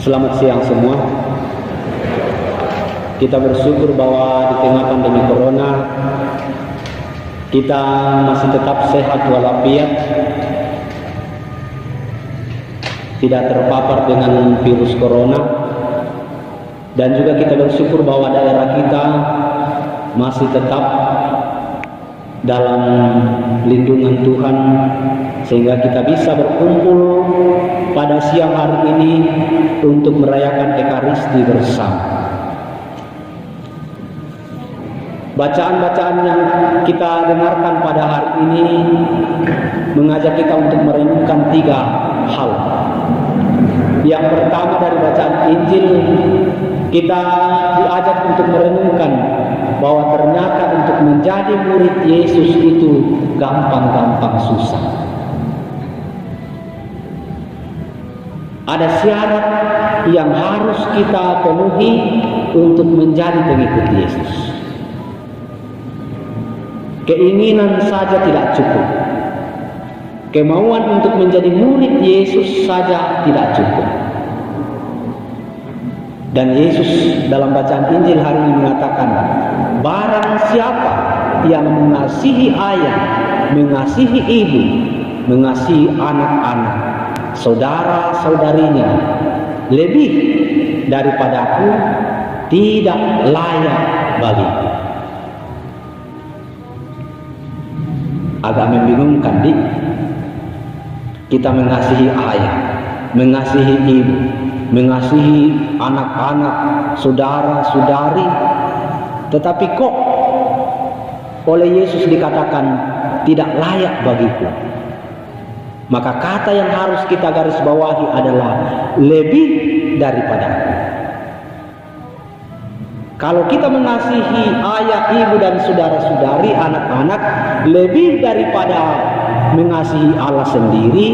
Selamat siang semua. Kita bersyukur bahwa di tengah pandemi corona kita masih tetap sehat walafiat, tidak terpapar dengan virus corona, dan juga kita bersyukur bahwa daerah kita masih tetap dalam lindungan Tuhan, sehingga kita bisa berkumpul pada siang hari ini untuk merayakan Ekaristi bersama. Bacaan-bacaan yang kita dengarkan pada hari ini mengajak kita untuk merenungkan 3 hal. Yang pertama, dari bacaan Injil kita diajak untuk merenungkan bahwa ternyata untuk menjadi murid Yesus itu gampang-gampang susah. Ada syarat yang harus kita penuhi untuk menjadi pengikut Yesus. Keinginan saja tidak cukup. Kemauan untuk menjadi murid Yesus saja tidak cukup. Dan Yesus dalam bacaan Injil hari ini mengatakan, barang siapa yang mengasihi ayah, mengasihi ibu, mengasihi anak-anak, saudara-saudarinya lebih daripadaku, tidak layak bagiku. Agak membingungkan, kita mengasihi ayah, mengasihi ibu, mengasihi anak-anak, saudara-saudari, tetapi kok oleh Yesus dikatakan tidak layak bagiku. Maka kata yang harus kita garis bawahi adalah lebih daripada aku. Kalau kita mengasihi ayah, ibu, dan saudara-saudari, anak-anak lebih daripada mengasihi Allah sendiri,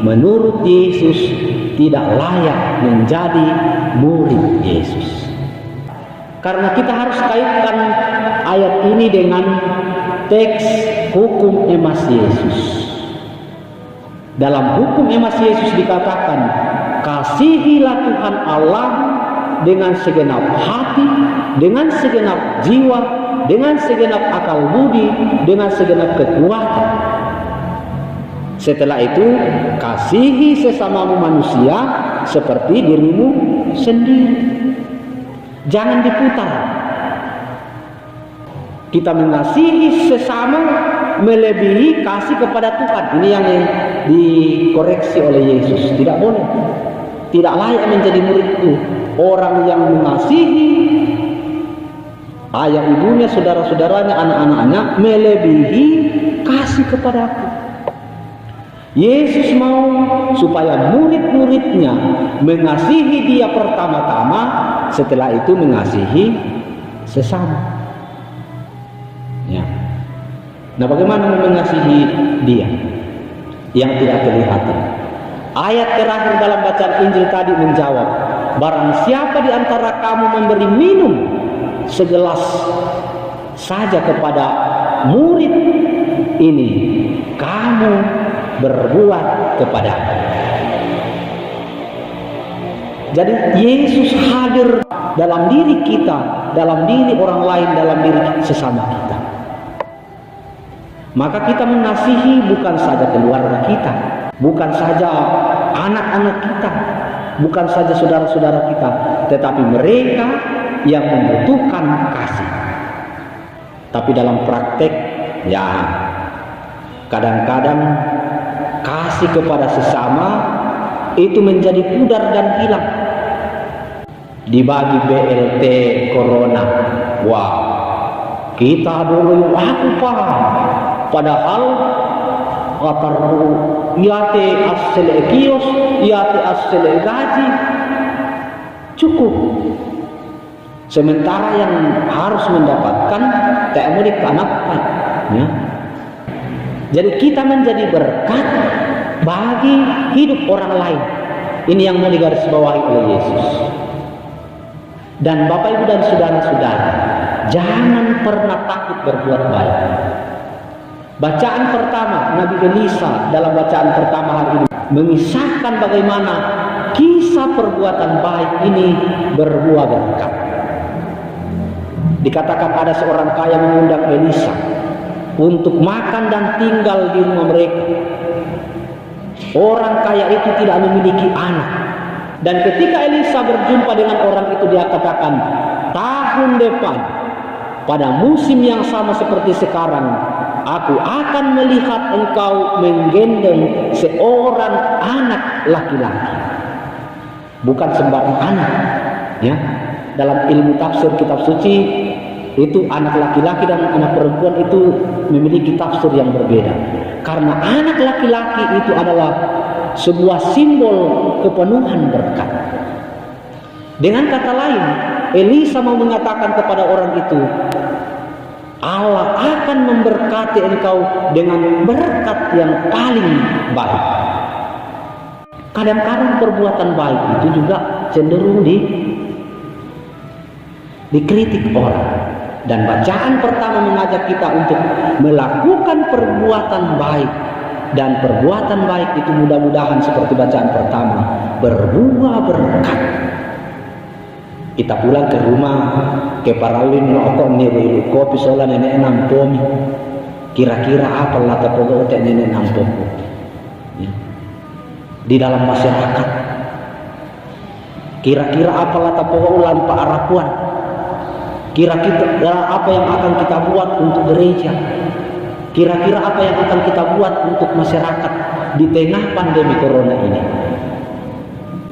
menurut Yesus tidak layak menjadi murid Yesus. Karena kita harus kaitkan ayat ini dengan teks hukum emas Yesus. Dalam hukum emas Yesus dikatakan, kasihilah Tuhan Allah dengan segenap hati, dengan segenap jiwa, dengan segenap akal budi, dengan segenap kekuatan. Setelah itu, kasihi sesamamu manusia seperti dirimu sendiri. Jangan diputar. Kita mengasihi sesama melebihi kasih kepada Tuhan. Ini yang dikoreksi oleh Yesus. Tidak boleh. Tidak layak menjadi muridku orang yang mengasihi ayah ibunya, saudara-saudaranya, anak-anaknya melebihi kasih kepada aku. Yesus mau supaya murid-muridnya mengasihi dia pertama-tama, setelah itu mengasihi sesama. Ya. Nah, bagaimana mengasihi dia yang tidak kelihatan? Ayat terakhir dalam bacaan Injil tadi menjawab, barang siapa di antara kamu memberi minum segelas saja kepada murid ini, kamu berbuat kepada aku. Jadi Yesus hadir dalam diri kita, dalam diri orang lain, dalam diri sesama kita. Maka kita mengasihi bukan saja keluarga kita, bukan saja anak-anak kita, bukan saja saudara-saudara kita, tetapi mereka yang membutuhkan kasih. Tapi dalam praktek, ya kadang-kadang kasih kepada sesama itu menjadi pudar dan hilang. Dibagi BLT Corona, wah, kita dulu aku paham. Padahal ataru iate asal kios, iate asal gaji cukup. Sementara yang harus mendapatkan tak mau dikanapkan, ya. Jadi kita menjadi berkat bagi hidup orang lain. Ini yang mau digarisbawahi oleh Yesus. Dan Bapak Ibu dan saudara-saudara, jangan pernah takut berbuat baik. Bacaan pertama Nabi Elisa dalam bacaan pertama hari ini mengisahkan bagaimana kisah perbuatan baik ini berbuah berkat. Dikatakan ada seorang kaya mengundang Elisa untuk makan dan tinggal di rumah mereka. Orang kaya itu tidak memiliki anak. Dan ketika Elisa berjumpa dengan orang itu, dia katakan, tahun depan pada musim yang sama seperti sekarang, aku akan melihat engkau menggendong seorang anak laki-laki. Bukan sembarang anak, ya. Dalam ilmu tafsir kitab suci itu anak laki-laki dan anak perempuan itu memiliki tafsir yang berbeda. Karena anak laki-laki itu adalah sebuah simbol kepenuhan berkat. Dengan kata lain, Elisa mau mengatakan kepada orang itu, Allah akan memberkati engkau dengan berkat yang paling baik. Kadang-kadang perbuatan baik itu juga cenderung dikritik orang. Dan bacaan pertama mengajak kita untuk melakukan perbuatan baik. Dan perbuatan baik itu mudah-mudahan seperti bacaan pertama berbuah berkat. Kita pulang ke rumah, ke paralin nokok niru kopi sola nenek nampomi. Kira-kira apa lah terpogo otek nenek nampomi di dalam masyarakat. Kira-kira apa lah terpogo ulang Pak Arapuan. Kira-kira apa yang akan kita buat untuk gereja? Kira-kira apa yang akan kita buat untuk masyarakat di tengah pandemi corona ini?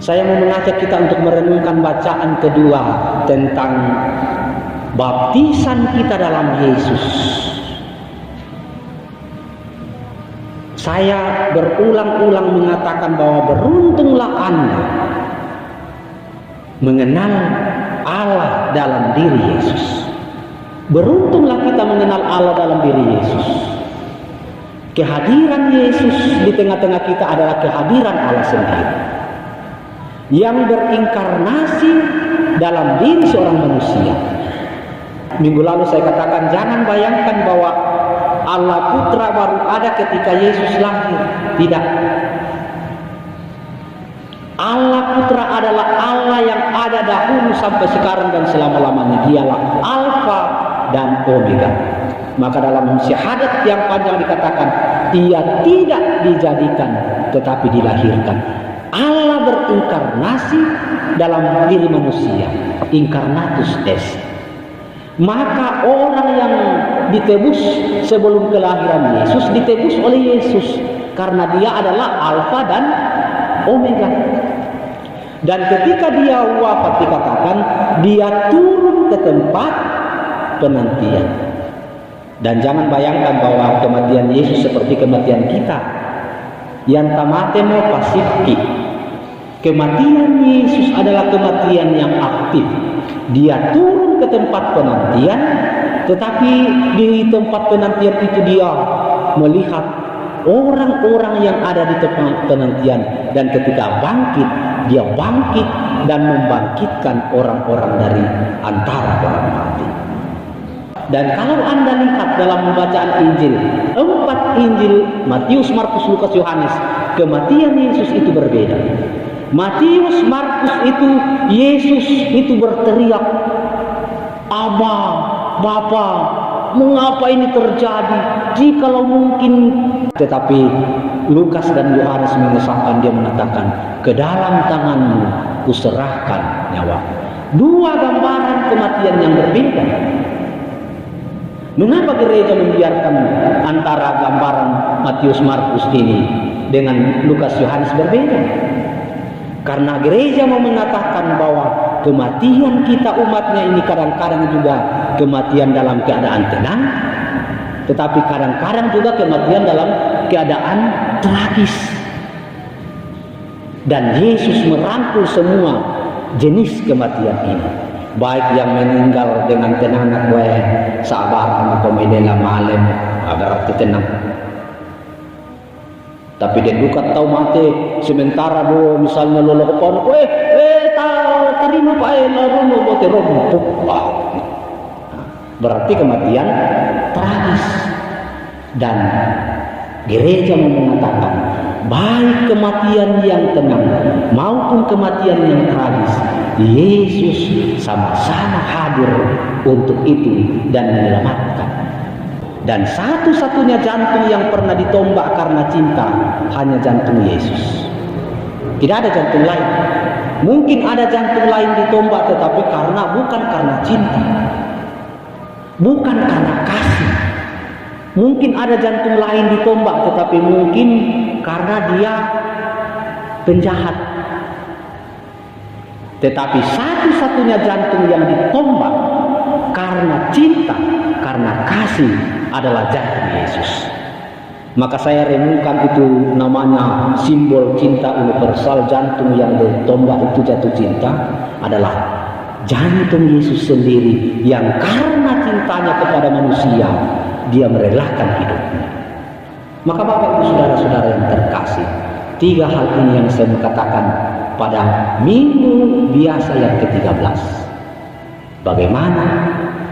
Saya mau mengajak kita untuk merenungkan bacaan kedua tentang baptisan kita dalam Yesus. Saya berulang-ulang mengatakan bahwa beruntunglah Anda mengenal Allah dalam diri Yesus. Beruntunglah kita mengenal Allah dalam diri Yesus. Kehadiran Yesus di tengah-tengah kita adalah kehadiran Allah sendiri yang berinkarnasi dalam diri seorang manusia. Minggu lalu saya katakan, jangan bayangkan bahwa Allah Putra baru ada ketika Yesus lahir. Tidak. Allah Putra adalah Allah yang ada dahulu sampai sekarang dan selama-lamanya. Dialah Alfa dan Omega. Maka dalam syahadat yang panjang dikatakan, ia tidak dijadikan tetapi dilahirkan. Allah berinkarnasi dalam diri manusia, incarnatus est. Maka orang yang ditebus sebelum kelahiran Yesus ditebus oleh Yesus karena dia adalah Alfa dan Omega. Dan ketika dia wafat dikatakan dia turun ke tempat penantian. Dan jangan bayangkan bahwa kematian Yesus seperti kematian kita. Yang tamatemo pasifki. Kematian Yesus adalah kematian yang aktif. Dia turun ke tempat penantian, tetapi di tempat penantian itu dia melihat orang-orang yang ada di tempat penantian. Dan ketika bangkit, dia bangkit dan membangkitkan orang-orang dari antara orang mati. Dan kalau Anda lihat dalam pembacaan Injil, 4 Injil, Matius, Markus, Lukas, Yohanes, kematian Yesus itu berbeda. Matius, Markus itu, Yesus itu berteriak, Aba, Bapa, mengapa ini terjadi? Jikalau mungkin. Tetapi Lukas dan Yohanes mengesahkan, dia mengatakan, ke dalam tanganmu kuserahkan nyawa. Dua gambaran kematian yang berbeda. Mengapa gereja membiarkan antara gambaran Matius Markus ini dengan Lukas Yohanes berbeda? Karena gereja mau mengatakan bahwa kematian kita umatnya ini kadang-kadang juga kematian dalam keadaan tenang, tetapi kadang-kadang juga kematian dalam keadaan tragis. Dan Yesus merangkul semua jenis kematian ini. Baik yang meninggal dengan tenang gue sabar atau medela malam berarti tenang. Tapi dia duka tahu mati sementara do misalnya lolokon, terima pak lalu bote rompuk. Berarti kematian tragis. Dan gereja mengatakan baik kematian yang tenang maupun kematian yang tragis, Yesus sama-sama hadir untuk itu dan menyelamatkan. Dan satu-satunya jantung yang pernah ditombak karena cinta hanya jantung Yesus. Tidak ada jantung lain. Mungkin ada jantung lain ditombak, tetapi bukan karena cinta, bukan karena kasih. Mungkin ada jantung lain ditombak, tetapi mungkin karena dia penjahat. Tetapi satu-satunya jantung yang ditombak karena cinta, karena kasih adalah jantung Yesus. Maka saya renungkan itu namanya simbol cinta universal. Jantung yang ditombak itu jatuh cinta adalah jantung Yesus sendiri, yang karena cintanya kepada manusia dia merelakan hidupnya. Maka Bapak Ibu saudara-saudara yang terkasih, 3 hal ini yang saya katakan pada minggu biasa yang ke-13. Bagaimana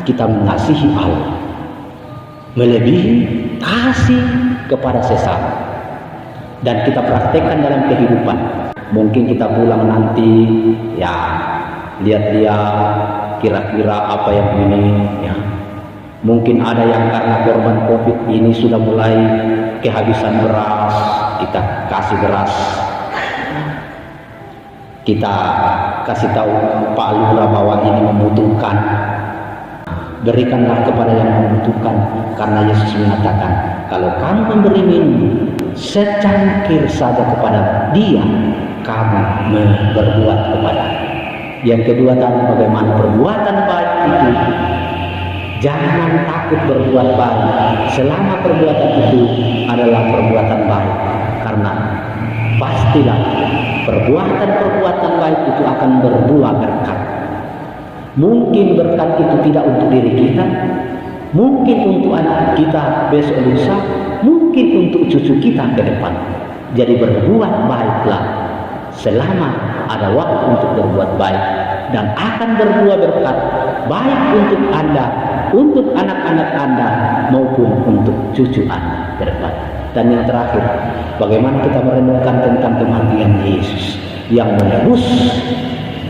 kita mengasihi Allah melebihi kasih kepada sesama, dan kita praktekkan dalam kehidupan. Mungkin kita pulang nanti, ya lihat-lihat kira-kira apa yang ini, ya mungkin ada yang karena korban COVID ini sudah mulai kehabisan beras, kita kasih beras, kita kasih tahu Pak Lurah bahwa ini membutuhkan. Berikanlah kepada yang membutuhkan, karena Yesus mengatakan, kalau kamu memberi minum secangkir saja kepada dia, kamu berbuat kepada. Yang kedua tadi, bagaimana perbuatan baik itu. Jangan takut berbuat baik selama perbuatan itu adalah perbuatan baik, karena pastilah perbuatan-perbuatan baik itu akan berbuah berkat. Mungkin berkat itu tidak untuk diri kita, mungkin untuk anak kita besok lusa, mungkin untuk cucu kita ke depan. Jadi berbuat baiklah selama ada waktu untuk berbuat baik, dan akan berbuah berkat baik untuk Anda, untuk anak-anak Anda, maupun untuk cucu Anda ke depan. Dan yang terakhir, bagaimana kita merenungkan tentang kematian Yesus yang menebus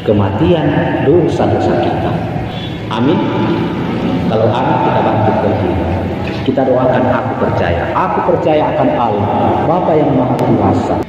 kematian dosa-dosa kita. Amin. Kalau amin, kita bangkit berdiri. Kita doakan, aku percaya akan Allah, Bapa yang Maha Kuasa.